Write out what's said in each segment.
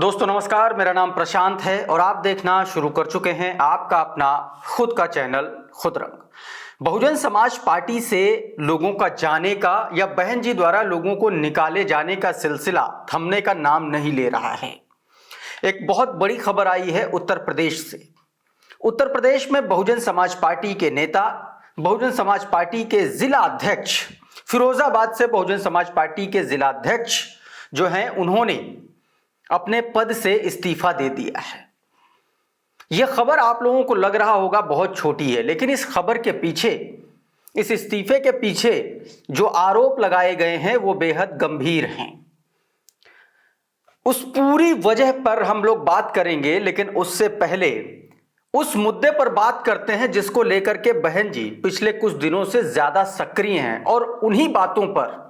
दोस्तों नमस्कार, मेरा नाम प्रशांत है और आप देखना शुरू कर चुके हैं आपका अपना खुद का चैनल खुद रंग। बहुजन समाज पार्टी से लोगों का जाने का या बहन जी द्वारा लोगों को निकाले जाने का सिलसिला थमने का नाम नहीं ले रहा है। एक बहुत बड़ी खबर आई है उत्तर प्रदेश से। उत्तर प्रदेश में बहुजन समाज पार्टी के नेता, बहुजन समाज पार्टी के जिला अध्यक्ष, फिरोजाबाद से बहुजन समाज पार्टी के जिला अध्यक्ष जो हैं उन्होंने अपने पद से इस्तीफा दे दिया है। यह खबर आप लोगों को लग रहा होगा बहुत छोटी है, लेकिन इस खबर के पीछे, इस इस्तीफे के पीछे जो आरोप लगाए गए हैं वो बेहद गंभीर हैं। उस पूरी वजह पर हम लोग बात करेंगे, लेकिन उससे पहले उस मुद्दे पर बात करते हैं जिसको लेकर के बहन जी पिछले कुछ दिनों से ज्यादा सक्रिय हैं और उन्हीं बातों पर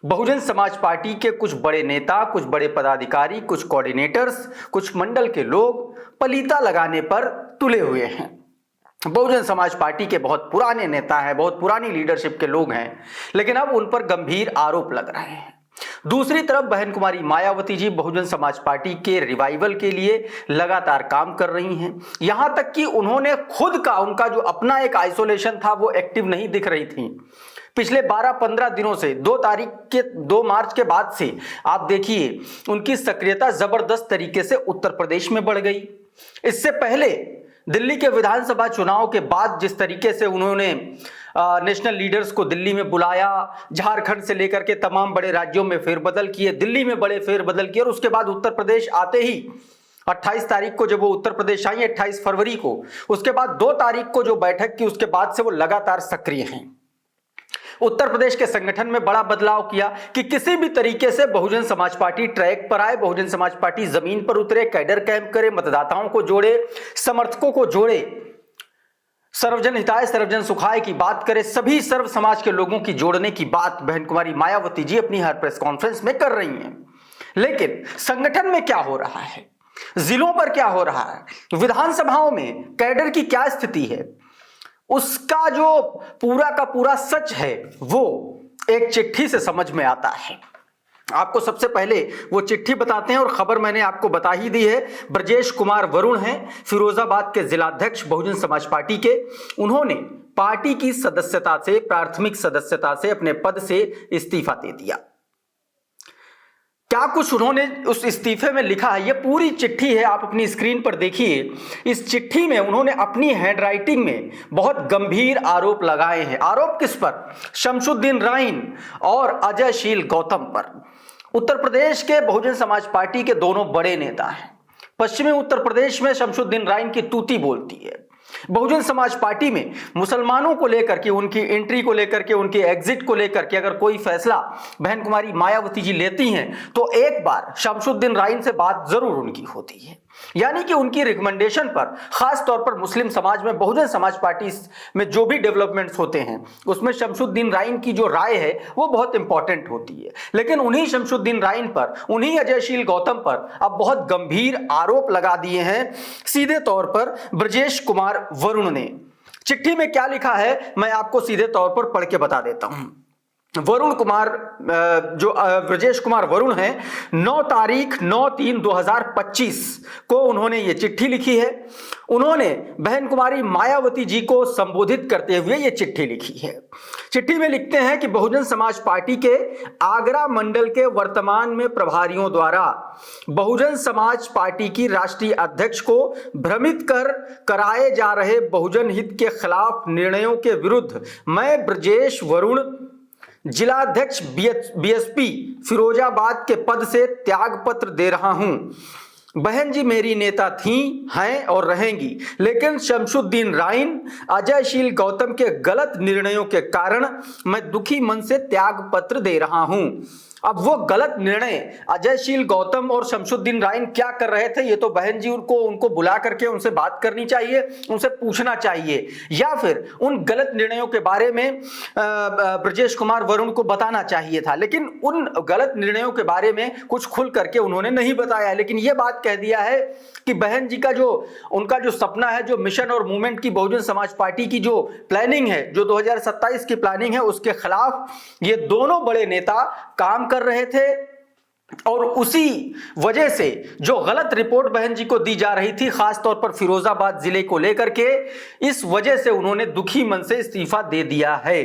बहुजन समाज पार्टी के कुछ बड़े नेता, कुछ बड़े पदाधिकारी, कुछ कोऑर्डिनेटर्स, कुछ मंडल के लोग पलीता लगाने पर तुले हुए हैं। बहुजन समाज पार्टी के बहुत पुराने नेता हैं, बहुत पुरानी लीडरशिप के लोग हैं, लेकिन अब उन पर गंभीर आरोप लग रहे हैं। दूसरी तरफ बहन कुमारी मायावती जी बहुजन समाज पार्टी के रिवाइवल के लिए लगातार काम कर रही हैं। यहां तक कि उन्होंने खुद का, उनका जो अपना एक आइसोलेशन था वो एक्टिव नहीं दिख रही थी। पिछले 12-15 दिनों से 2 मार्च के बाद से आप देखिए उनकी सक्रियता जबरदस्त तरीके से उत्तर प्रदेश में बढ़ गई। इससे पहले दिल्ली के विधानसभा चुनाव के बाद जिस तरीके से उन्होंने नेशनल लीडर्स को दिल्ली में बुलाया, झारखंड से लेकर के तमाम बड़े राज्यों में फेरबदल किए, दिल्ली में बड़े फेरबदल किए और उसके बाद उत्तर प्रदेश आते ही 28 तारीख को जब वो उत्तर प्रदेश आई, 28 फरवरी को, उसके बाद 2 तारीख को जो बैठक की, उसके बाद से वो लगातार सक्रिय हैं। उत्तर प्रदेश के संगठन में बड़ा बदलाव किया कि किसी भी तरीके से बहुजन समाज पार्टी ट्रैक पर आए, बहुजन समाज पार्टी जमीन पर उतरे, कैडर कैंप करे, मतदाताओं को जोड़े, समर्थकों को जोड़े, सर्वजन हिताय सर्वजन सुखाय की बात करे, सभी सर्व समाज के लोगों की जोड़ने की बात बहन कुमारी मायावती जी अपनी हर प्रेस कॉन्फ्रेंस में कर रही हैं। लेकिन संगठन में क्या हो रहा है, जिलों पर क्या हो रहा है, विधानसभाओं में कैडर की क्या स्थिति है, उसका जो पूरा का पूरा सच है वो एक चिट्ठी से समझ में आता है। आपको सबसे पहले वो चिट्ठी बताते हैं और खबर मैंने आपको बता ही दी है। ब्रजेश कुमार वरुण हैं, फिरोजाबाद के जिलाध्यक्ष बहुजन समाज पार्टी के। उन्होंने पार्टी की सदस्यता से, प्राथमिक सदस्यता से अपने पद से इस्तीफा दे दिया। क्या कुछ उन्होंने उस इस्तीफे में लिखा है, ये पूरी चिट्ठी है, आप अपनी स्क्रीन पर देखिए। इस चिट्ठी में उन्होंने अपनी हैंडराइटिंग में बहुत गंभीर आरोप लगाए हैं। आरोप किस पर? शमशुद्दीन राइन और अजयशील गौतम पर। उत्तर प्रदेश के बहुजन समाज पार्टी के दोनों बड़े नेता हैं। पश्चिमी उत्तर प्रदेश में शमशुद्दीन राइन की तूती बोलती है। बहुजन समाज पार्टी में मुसलमानों को लेकर के, उनकी एंट्री को लेकर के, उनके एग्जिट को लेकर के अगर कोई फैसला बहन कुमारी मायावती जी लेती हैं तो एक बार शमशुद्दीन राइन से बात जरूर उनकी होती है। यानी कि उनकी रिकमेंडेशन पर, खास तौर पर मुस्लिम समाज में बहुजन समाज पार्टी में जो भी डेवलपमेंट्स होते हैं उसमें शमशुद्दीन राइन की जो राय है वो बहुत इंपॉर्टेंट होती है। लेकिन उन्हीं शमशुद्दीन राइन पर, उन्हीं अजयशील गौतम पर अब बहुत गंभीर आरोप लगा दिए हैं सीधे तौर पर ब्रजेश कुमार वरुण ने। चिट्ठी में क्या लिखा है मैं आपको सीधे तौर पर पढ़ के बता देता हूं। वरुण कुमार, जो ब्रजेश कुमार वरुण हैं, 9 तारीख 9/3/2025 को उन्होंने ये चिट्ठी लिखी है। उन्होंने बहन कुमारी मायावती जी को संबोधित करते हुए ये चिट्ठी लिखी है। चिट्ठी में लिखते हैं कि बहुजन समाज पार्टी के आगरा मंडल के वर्तमान में प्रभारियों द्वारा बहुजन समाज पार्टी की राष्ट्रीय अध्यक्ष को भ्रमित कर कराए जा रहे बहुजन हित के खिलाफ निर्णयों के विरुद्ध मैं ब्रजेश वरुण जिलाध्यक्ष बीएसपी फिरोजाबाद के पद से त्याग पत्र दे रहा हूं। बहन जी मेरी नेता थी, हैं और रहेंगी, लेकिन शमशुद्दीन राइन, अजयशील गौतम के गलत निर्णयों के कारण मैं दुखी मन से त्याग पत्र दे रहा हूं। अब वो गलत निर्णय अजयशील गौतम और शमशुद्दीन राइन क्या कर रहे थे, ये तो बहन जी उनको बुला करके उनसे बात करनी चाहिए, उनसे पूछना चाहिए, या फिर उन गलत निर्णयों के बारे में ब्रजेश कुमार वरुण को बताना चाहिए था। लेकिन उन गलत निर्णयों के बारे में कुछ खुल करके उन्होंने नहीं बताया। लेकिन ये बात कह दिया है कि बहन जी का उनका जो सपना है, जो मिशन और मूवमेंट की बहुजन समाज पार्टी की जो प्लानिंग है, जो 2027 की प्लानिंग है, उसके खिलाफ ये दोनों बड़े नेता काम कर रहे थे। और उसी वजह से जो गलत रिपोर्ट बहन जी को दी जा रही थी, खासतौर पर फिरोजाबाद जिले को लेकर के, इस वजह से उन्होंने दुखी मन से इस्तीफा दे दिया है।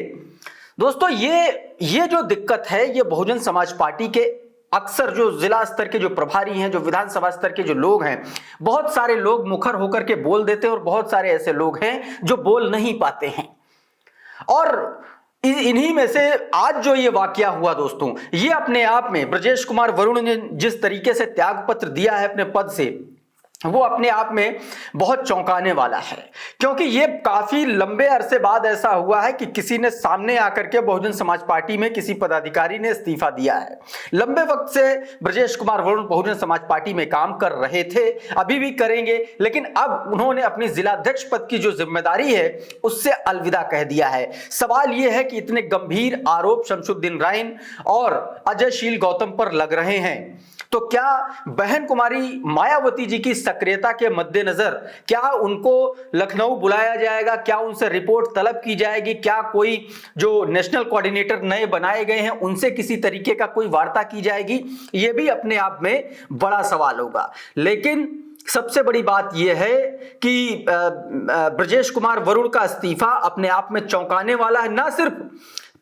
दोस्तों ये जो दिक्कत है, ये बहुजन समाज पार्टी के अक्सर जो जिला स्तर के जो प्रभारी हैं, जो विधानसभा स्तर के जो लोग हैं, बहुत सारे लोग मुखर होकर के बोल देते हैं और बहुत सारे ऐसे लोग हैं जो बोल नहीं पाते हैं। और इन्हीं में से आज जो ये वाकया हुआ दोस्तों, ये अपने आप में ब्रजेश कुमार वरुण ने जिस तरीके से त्याग पत्र दिया है अपने पद से, वो अपने आप में बहुत चौंकाने वाला है। क्योंकि ये काफी लंबे अरसे बाद ऐसा हुआ है कि किसी ने सामने आकर के बहुजन समाज पार्टी में किसी पदाधिकारी ने इस्तीफा दिया है। लंबे वक्त से ब्रजेश कुमार वरुण बहुजन समाज पार्टी में काम कर रहे थे, अभी भी करेंगे, लेकिन अब उन्होंने अपनी जिलाध्यक्ष पद की जो जिम्मेदारी है उससे अलविदा कह दिया है। सवाल यह है कि इतने गंभीर आरोप शमशुद्दीन राइन और अजयशील गौतम पर लग रहे हैं, तो क्या बहन कुमारी मायावती जी की सक्रियता के मद्देनजर क्या उनको लखनऊ बुलाया जाएगा? क्या उनसे रिपोर्ट तलब की जाएगी? क्या कोई जो नेशनल कोऑर्डिनेटर नए बनाए गए हैं उनसे किसी तरीके का कोई वार्ता की जाएगी? यह भी अपने आप में बड़ा सवाल होगा। लेकिन सबसे बड़ी बात यह है कि ब्रजेश कुमार वरुण का इस्तीफा अपने आप में चौंकाने वाला है। ना सिर्फ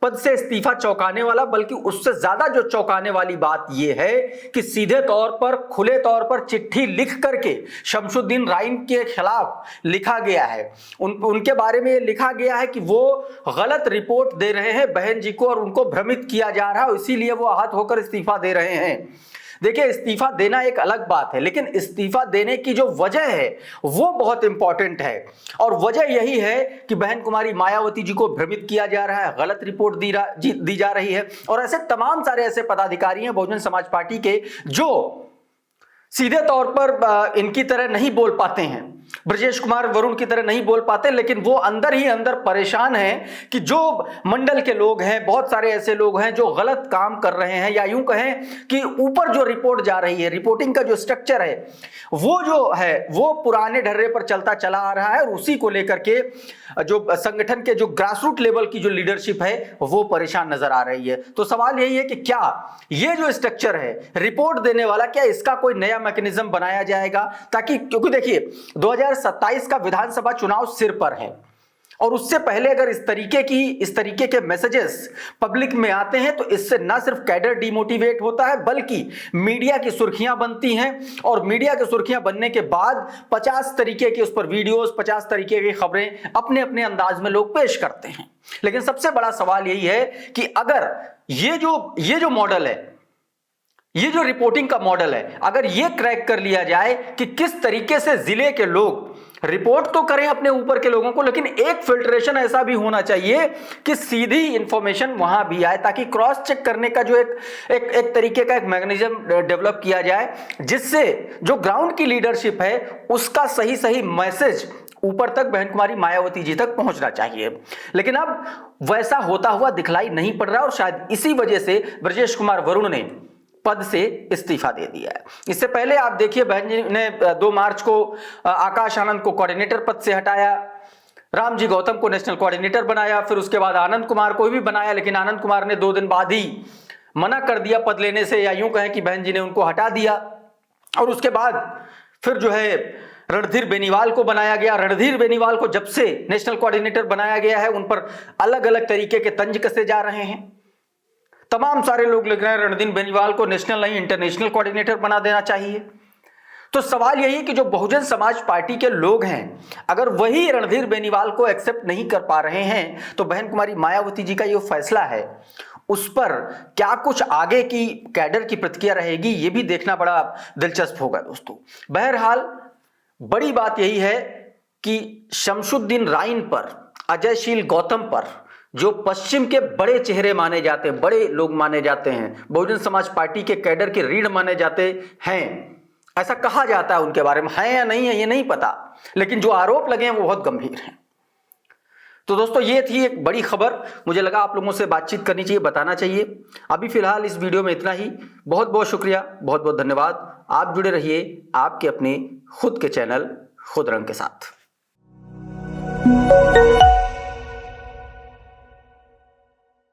पद से इस्तीफा चौंकाने वाला, बल्कि उससे ज्यादा जो चौंकाने वाली बात यह है कि सीधे तौर पर, खुले तौर पर चिट्ठी लिख करके शमशुद्दीन राइन के खिलाफ लिखा गया है। उनके बारे में लिखा गया है कि वो गलत रिपोर्ट दे रहे हैं बहन जी को और उनको भ्रमित किया जा रहा है, इसीलिए वो आहत होकर इस्तीफा दे रहे हैं। देखिए, इस्तीफा देना एक अलग बात है, लेकिन इस्तीफा देने की जो वजह है वो बहुत इंपॉर्टेंट है। और वजह यही है कि बहन कुमारी मायावती जी को भ्रमित किया जा रहा है, गलत रिपोर्ट दी जा रही है। और ऐसे तमाम सारे ऐसे पदाधिकारी हैं बहुजन समाज पार्टी के जो सीधे तौर पर इनकी तरह नहीं बोल पाते हैं, ब्रजेश कुमार वरुण की तरह नहीं बोल पाते, लेकिन वो अंदर ही अंदर परेशान हैं कि जो मंडल के लोग हैं, बहुत सारे ऐसे लोग हैं जो गलत काम कर रहे हैं, या यूं कहें कि ऊपर जो रिपोर्ट जा रही है, रिपोर्टिंग का जो स्ट्रक्चर है वो जो है वो पुराने ढर्रे पर चलता चला आ रहा है। और उसी को लेकर के जो संगठन के जो ग्रासरूट लेवल की जो लीडरशिप है वो परेशान नजर आ रही है। तो सवाल यही है कि क्या ये जो स्ट्रक्चर है रिपोर्ट देने वाला, क्या इसका कोई नया मैकेनिज्म बनाया जाएगा? ताकि, क्योंकि देखिए 2027 का विधानसभा चुनाव सिर पर है और उससे पहले अगर इस तरीके के मैसेजेस पब्लिक में आते हैं तो इससे ना सिर्फ कैडर डिमोटिवेट होता है, बल्कि मीडिया की सुर्खियां बनती हैं। और मीडिया की सुर्खियां बनने के बाद 50 तरीके की उस पर वीडियोस, 50 तरीके की खबरें अपने अपने अंदाज में लोग पेश करते हैं। लेकिन सबसे बड़ा सवाल यही है कि अगर ये जो मॉडल है, ये जो रिपोर्टिंग का मॉडल है, अगर ये क्रैक कर लिया जाए कि किस तरीके से जिले के लोग रिपोर्ट तो करें अपने ऊपर के लोगों को, लेकिन एक फिल्ट्रेशन ऐसा भी होना चाहिए कि सीधी इंफॉर्मेशन वहां भी आए, ताकि क्रॉस चेक करने का जो एक तरीके का एक मैकेनिज्म डेवलप किया जाए, जिससे जो ग्राउंड की लीडरशिप है उसका सही मैसेज ऊपर तक बहन कुमारी मायावती जी तक पहुंचना चाहिए। लेकिन अब वैसा होता हुआ दिखलाई नहीं पड़ रहा और शायद इसी वजह से ब्रजेश कुमार वरुण ने पद से इस्तीफा दे दिया है। इससे पहले आप देखिए, बहन जी ने 2 मार्च को आकाश आनंद को कोऑर्डिनेटर पद से हटाया, रामजी गौतम को नेशनल कोऑर्डिनेटर बनाया, फिर उसके बाद आनंद कुमार को भी बनाया, लेकिन आनंद कुमार ने 2 दिन बाद ही मना कर दिया पद लेने से, या यूं कहें कि बहन जी ने उनको हटा दिया। और उसके बाद फिर जो है रणधीर बेनीवाल को बनाया गया। रणधीर बेनीवाल को जब से नेशनल कोऑर्डिनेटर बनाया गया है, उन पर अलग अलग तरीके के तंज कसे जा रहे हैं। तमाम सारे लोग लिख रहे हैं रणधीर बेनीवाल को नेशनल नहीं इंटरनेशनल कोऑर्डिनेटर बना देना चाहिए। तो सवाल यही है कि जो बहुजन समाज पार्टी के लोग हैं, अगर वही रणधीर बेनीवाल को एक्सेप्ट नहीं कर पा रहे हैं, तो बहन कुमारी मायावती जी का ये फैसला है उस पर क्या कुछ आगे की कैडर की प्रतिक्रिया रहेगी, ये भी देखना बड़ा दिलचस्प होगा दोस्तों। बहरहाल बड़ी बात यही है कि शमशुद्दीन राइन पर, अजयशील गौतम पर, जो पश्चिम के बड़े चेहरे माने जाते हैं, बड़े लोग माने जाते हैं, बहुजन समाज पार्टी के कैडर के रीढ़ माने जाते हैं, ऐसा कहा जाता है उनके बारे में, है या नहीं है ये नहीं पता, लेकिन जो आरोप लगे हैं वो बहुत गंभीर हैं। तो दोस्तों ये थी एक बड़ी खबर, मुझे लगा आप लोगों से बातचीत करनी चाहिए, बताना चाहिए। अभी फिलहाल इस वीडियो में इतना ही। बहुत बहुत शुक्रिया, बहुत बहुत धन्यवाद। आप जुड़े रहिए आपके अपने खुद के चैनल खुद रंग के साथ।